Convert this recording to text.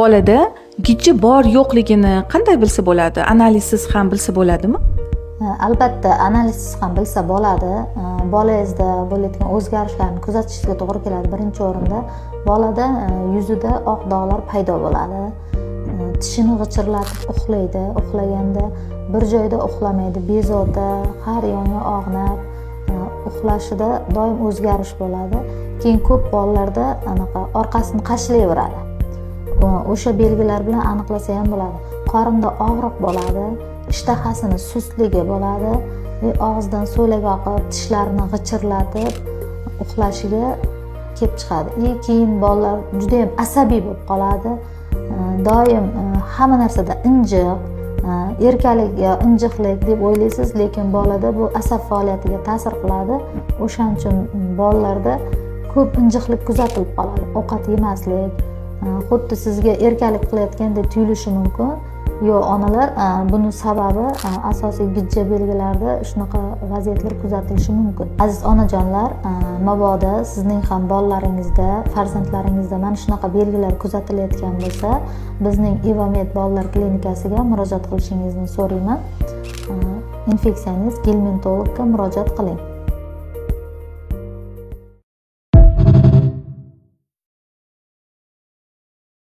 bolada gijja bor yo'qligini qanday bilsa bo'ladi? Analizsiz ham bilsa bo'ladimi? Albatta, analizsiz ham bilsa bo'ladi. Bolangizda bo'layotgan o'zgarishlarni kuzatishga to'g'ri keladi. Birinchi o'rinda bolada yuzida oq dog'lar paydo bo'ladi. Tishini g'ichirlatib uxlaydi. Uxlaganda bir joyda uxlamaydi, bezovta, har yonga og'nab, uxlashida doim o'zgarish bo'ladi. Keyin ko'p bolalarda anaqa orqasini qashlayveradi. O'sha belgilar bilan aniqlasa ham bo'ladi. Qorinda og'riq bo'ladi, ishtahasini sustligi bo'ladi, og'zidan so'lak oqib, tishlarini g'ichirlatib uxlashiga kelib chiqadi. Keyin bolalar juda ham asabiy bo'lib qoladi. Doim hamma narsada injiq, erkalik yo injiqlik deb o'ylaysiz, lekin bolada bu asab faoliyatiga ta'sir qiladi. O'shaning uchun bolalarda ko'p injiqlik kuzatilib qoladi. Ovqat yemaslik, xuddi sizga erkalik qilayotgandek tuyulishi mumkin. Onalar buni sababi asosiy gijja belgilarida shunaqa vaziyatlar kuzatilishi mumkin. Aziz onajonlar, mabodo sizning ham bolalaringizda, farzandlaringizda mana shunaqa belgilar kuzatilayotgan bo'lsa, bizning Evamed bolalar klinikasiga murojaat qilishingizni so'rayman. Infeksiyangiz gelmentologga murojaat qiling.